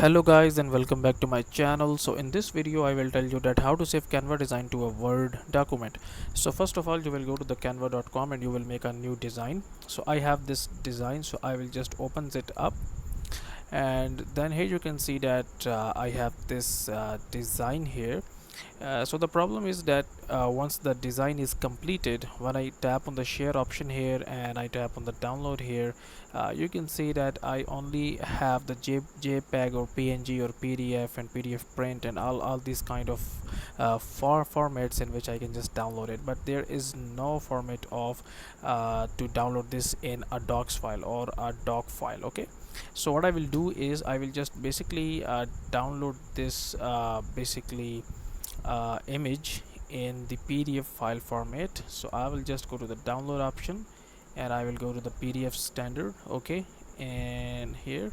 Hello guys and welcome back to my channel. So in this video I will tell you that how to save Canva design to a Word document. So first of all you will go to the canva.com and you will make a new design. So I have this design, so I will just open it up, and then here you can see that I have this design here. So the problem is that once the design is completed, when I tap on the share option here and I tap on the download here, you can see that I only have the JPEG or PNG or PDF and PDF print and all these kind of formats in which I can just download it, but there is no format of to download this in a docs file or a doc file. Okay, so what I will do is I will just basically download this image in the PDF file format. So I will just go to the download option and I will go to the PDF standard. Okay, and here,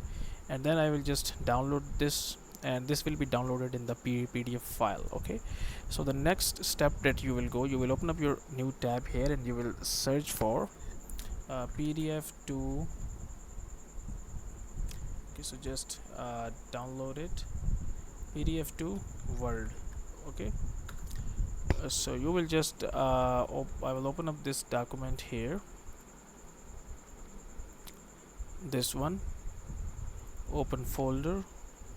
and then I will just download this, and this will be downloaded in the PDF file. Okay, so the next step that you will go, you will open up your new tab here and you will search for PDF to. Okay, so just download it, PDF to Word. Okay, so you will just I will open up this document here, this one, open folder.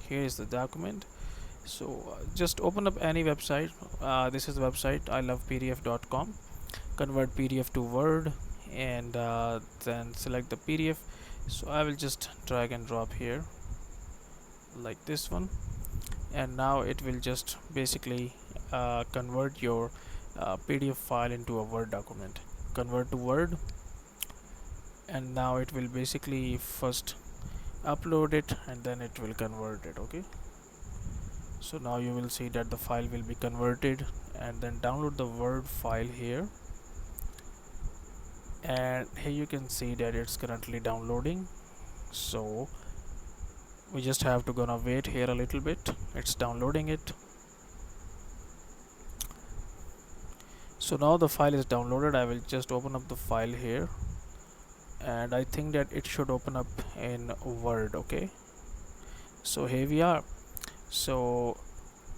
Here is the document. So just open up any website. This is the website ilovepdf.com. Convert PDF to Word, and then select the PDF. So I will just drag and drop here like this one, and now it will just basically convert your PDF file into a Word document. Convert to Word, and now it will basically first upload it and then it will convert it. Okay, so now you will see that the file will be converted, and then download the Word file here, and here you can see that it's currently downloading. So we just have to gonna wait here a little bit. It's downloading it. So now the file is downloaded. I will just open up the file here, and I think that it should open up in Word. Okay, so here we are. So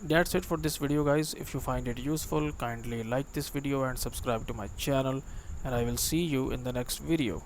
that's it for this video, guys. If you find it useful, kindly like this video and subscribe to my channel, and I will see you in the next video.